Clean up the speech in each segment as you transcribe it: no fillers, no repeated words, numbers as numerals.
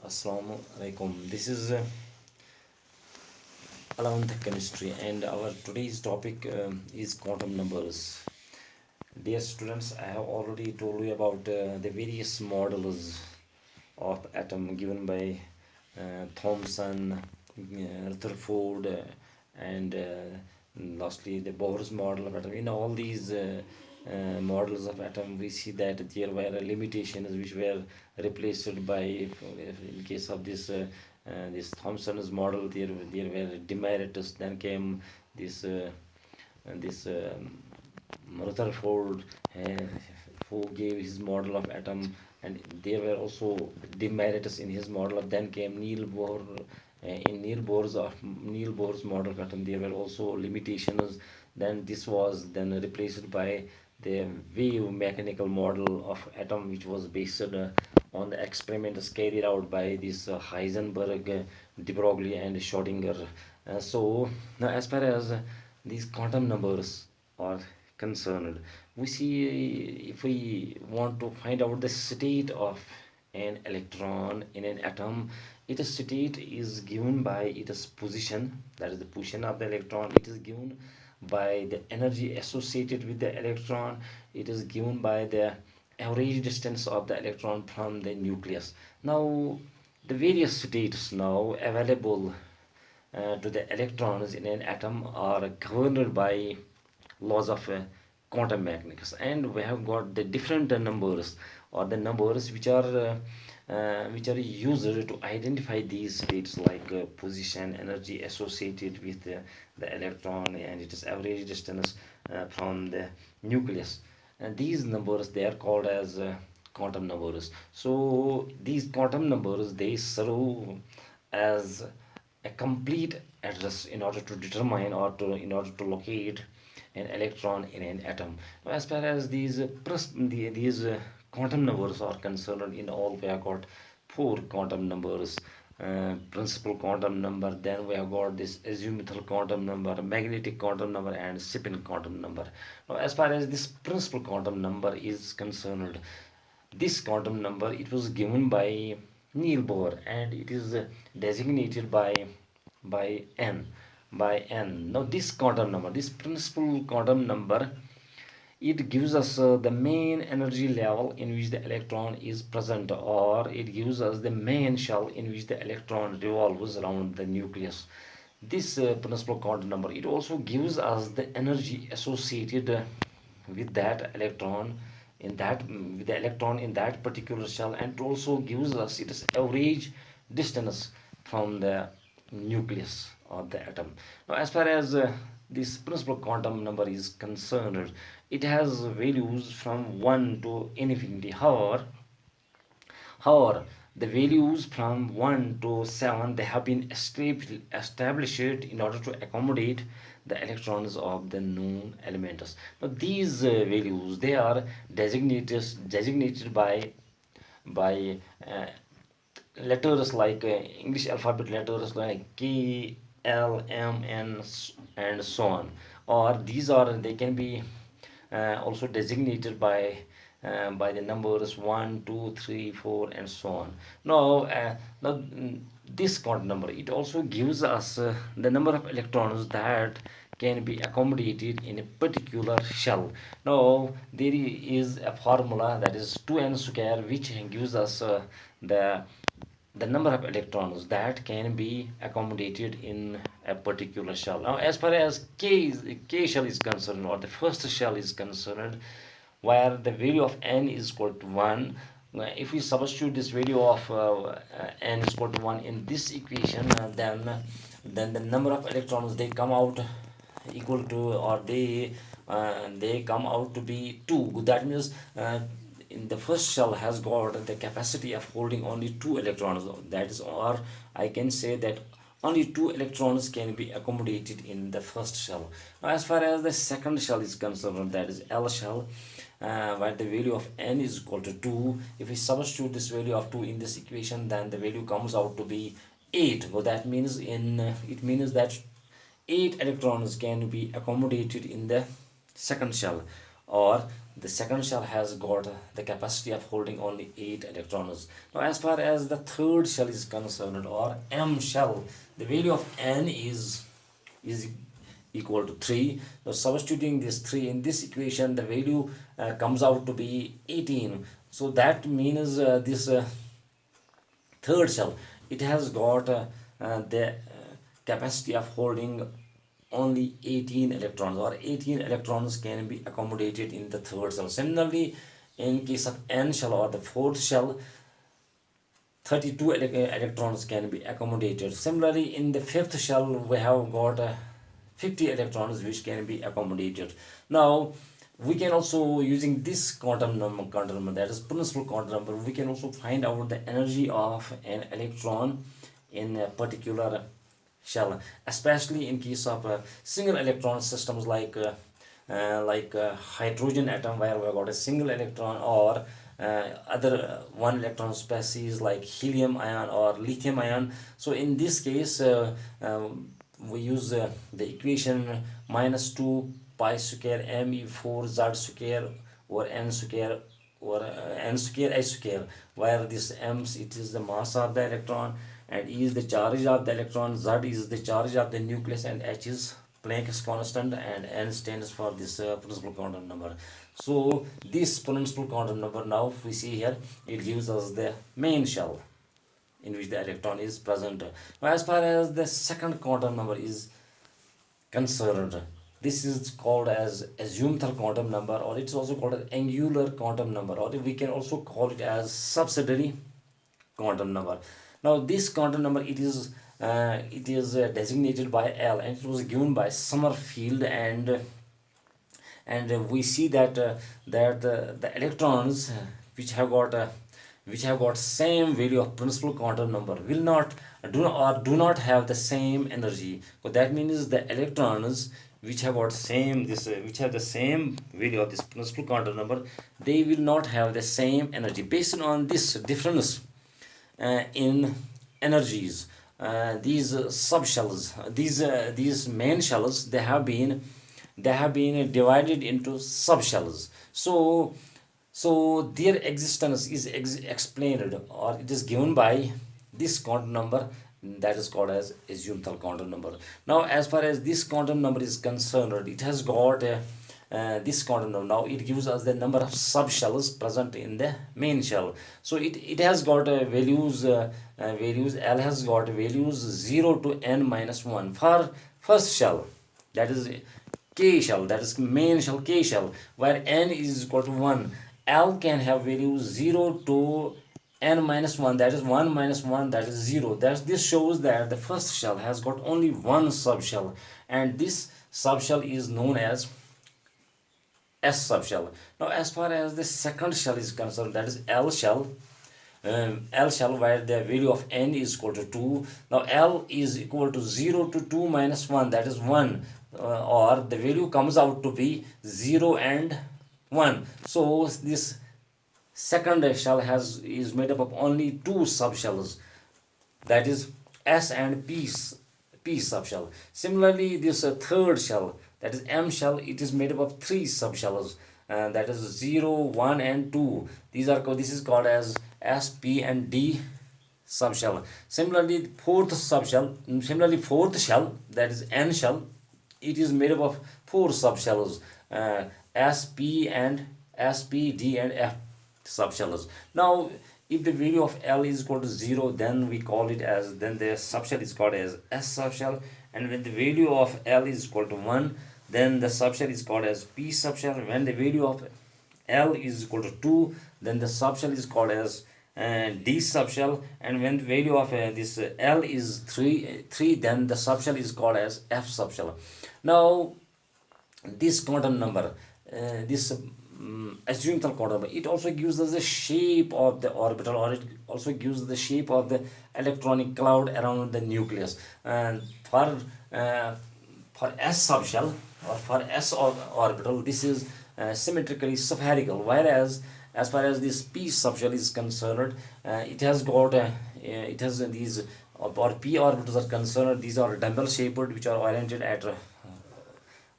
Assalamu alaikum. This is 11th chemistry, and our today's topic is quantum numbers. Dear students, I have already told you about the various models of atom given by Thomson, Rutherford, and lastly the Bohr's model of atom. In all these models of atom, we see that there were limitations which were replaced by, in case of this Thomson's model, there were demerits. Then came this Rutherford, uh, who gave his model of atom, and there were also demerits in his model. Then came Niels Bohr. In Niels Bohr's model of atom, there were also limitations. Then this was then replaced by the wave mechanical model of atom, which was based on the experiments carried out by this Heisenberg, de Broglie, and Schrödinger. So now, as far as these quantum numbers are concerned, we see, if we want to find out the state of an electron in an atom, its state is given by its position, that is the position of the electron. It is given by the energy associated with the electron. It is given by the average distance of the electron from the nucleus. Now, the various states now available to the electrons in an atom are governed by laws of quantum mechanics, and we have got the different numbers, or the numbers which are used to identify these states, like position, energy associated with the electron, and its average distance from the nucleus. And these numbers, they are called as quantum numbers. So these quantum numbers, they serve as a complete address in order to determine, or in order to locate an electron in an atom. Now, as far as these quantum numbers are concerned, in all we have got four quantum numbers: principal quantum number, then we have got this azimuthal quantum number, magnetic quantum number, and spin quantum number. Now, as far as this principal quantum number is concerned, this quantum number, it was given by Niels Bohr, and it is designated by n by n. Now, this quantum number, this principal quantum number, it gives us the main energy level in which the electron is present, or it gives us the main shell in which the electron revolves around the nucleus. This principal quantum number, it also gives us the energy associated with that electron, with the electron in that particular shell, and it also gives us its average distance from the nucleus of the atom. Now, as far as this principal quantum number is concerned, it has values from 1 to infinity. However, the values from 1 to 7, they have been established in order to accommodate the electrons of the known elements. Now, these values, they are designated by letters, like English alphabet letters like K, L, M, N, and so on. Or they can be also designated by the numbers 1, 2, 3, 4, and so on. Now, this quantum number, it also gives us the number of electrons that can be accommodated in a particular shell. Now, there is a formula, that is 2n square, which gives us the the number of electrons that can be accommodated in a particular shell. Now, as far as K shell is concerned, or the first shell is concerned, where the value of n is equal to 1, if we substitute this value of n is equal to 1 in this equation, then the number of electrons, they come out equal to, or they come out to be 2. That means in the first shell has got the capacity of holding only 2 electrons. That is, or I can say that only 2 electrons can be accommodated in the first shell. Now, as far as the second shell is concerned, that is L shell, where the value of n is equal to 2. If we substitute this value of 2 in this equation, then the value comes out to be 8. Well, that means it means that 8 electrons can be accommodated in the second shell. or the second shell has got the capacity of holding only 8 electrons. Now as far as the third shell is concerned, or M shell, the value of N is equal to 3. So substituting this 3 in this equation, the value comes out to be 18. So that means this third shell, it has got the capacity of holding only 18 electrons, or 18 electrons can be accommodated in the third shell. Similarly, in case of N shell or the fourth shell, 32 electrons can be accommodated. Similarly, in the fifth shell, we have got 50 electrons which can be accommodated. Now, we can also, using this quantum number, that is principal quantum number, we can also find out the energy of an electron in a particular shell, especially in case of single electron systems like hydrogen atom, where we have got a single electron, or other one electron species like helium ion or lithium ion. So in this case, we use the equation minus 2 pi square me4 z square over n square, or n square h square, where this m, it is the mass of the electron, and E is the charge of the electron, Z is the charge of the nucleus, and H is Planck's constant, and N stands for this principal quantum number. So this principal quantum number, now if we see here, it gives us the main shell in which the electron is present. Now as far as the second quantum number is concerned, this is called as azimuthal quantum number, or it's also called as angular quantum number, or we can also call it as subsidiary quantum number. Now this quantum number, it is designated by L, and it was given by Sommerfeld, and we see that the electrons which have got same value of principal quantum number will not do not have the same energy. So that means the electrons which have got which have the same value of this principal quantum number, they will not have the same energy. Based on this difference in energies, these subshells, these main shells, they have been divided into subshells. So their existence is explained, or it is given by this quantum number, that is called as azimuthal quantum number. Now as far as this quantum number is concerned, it has got this quantum number. Now it gives us the number of subshells present in the main shell. So it has got values, L has got values 0 to n minus 1 for first shell, that is K shell, that is main shell K shell, where n is equal to 1. L can have values 0 to n minus 1, that is 1 minus 1, that is 0. This shows that the first shell has got only one subshell, and this subshell is known as S subshell. Now as far as the second shell is concerned, that is L shell, where the value of n is equal to 2. Now L is equal to 0 to 2 minus 1, that is 1, or the value comes out to be 0 and 1. So this second shell is made up of only two subshells, that is S and P subshell. Similarly, this third shell, that is M shell, it is made up of three subshells, that is 0, 1 and 2. This is called as S, P and D subshell. Similarly, fourth shell, that is N shell, it is made up of four subshells, S, P, D and F subshells. Now if the value of L is equal to 0, then the subshell is called as S subshell, and when the value of L is equal to 1, then the subshell is called as P subshell. When the value of L is equal to 2, then the subshell is called as D subshell, and when the value of this L is 3, then the subshell is called as F subshell. Now this quantum number, this azimuthal quantum number, it also gives us the shape of the orbital, or it also gives the shape of the electronic cloud around the nucleus. And for S subshell, or for S orbital, this is symmetrically spherical, whereas as far as this P subshell is concerned, it has these, or P orbitals are concerned, these are dumbbell shaped, which are oriented at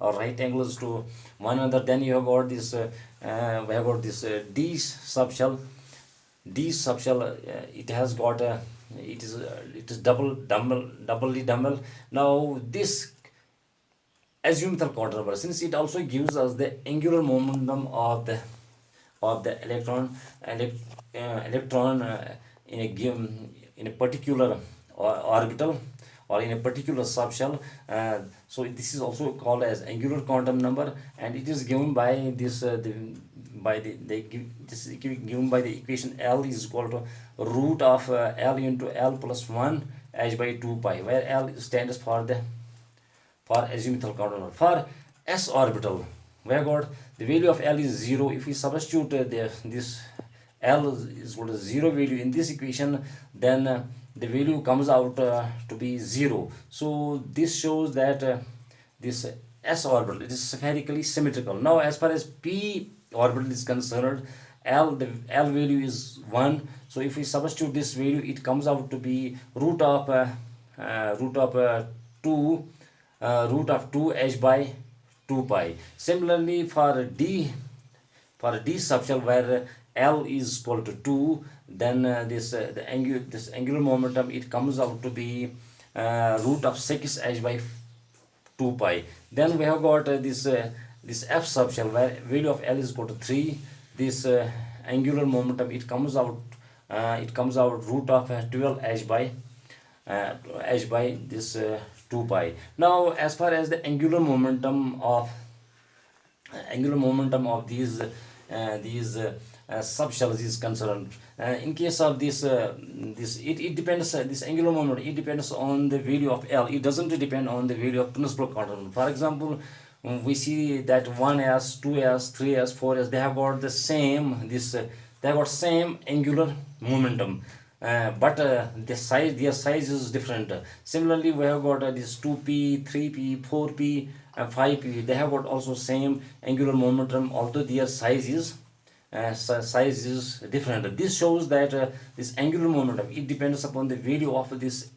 or right angles to one another. Then you have got this we have got this D subshell. D subshell, it has got a, it is doubly dumbbell. Now this azimuthal quantum number, since it also gives us the angular momentum of the electron in a given, in a particular orbital or in a particular subshell. So this is also called as angular quantum number, and it is given by this this is given by the equation L is equal to root of L into L plus 1 h by 2 pi, where L stands for azimuthal quantum number. For s orbital, we have got the value of L is 0. If we substitute this L is equal to 0 value in this equation, then the value comes out to be 0. So this shows that this s orbital, it is spherically symmetrical. Now as far as p orbital is concerned, the L value is 1. So if we substitute this value, it comes out to be root of 2 h by 2 pi. Similarly for D subshell, where L is equal to 2, then this angular momentum, it comes out to be root of 6 h by 2 pi. Then we have got this F subshell, where value of L is equal to 3. This angular momentum, it comes out root of 12 h by this 2 pi. Now as far as the angular momentum of these subshells is concerned, in case of this it depends, this angular momentum, it depends on the value of L. It doesn't depend on the value of principal quantum. For example, we see that 1s, 2s, 3s, 4s, they have got the same they have got same angular momentum, but their size is different. Similarly, we have got this 2p, 3p, 4p, and 5p. They have got also same angular momentum, although their size is different. This shows that this angular momentum, it depends upon the value of this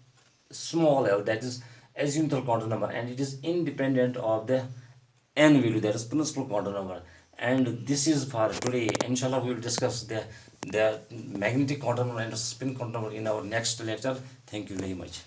small l, that is azimuthal quantum number, and it is independent of the n value, that is principal quantum number. And this is for today. Inshallah, we will discuss the magnetic quantum number and spin quantum number in our next lecture. Thank you very much.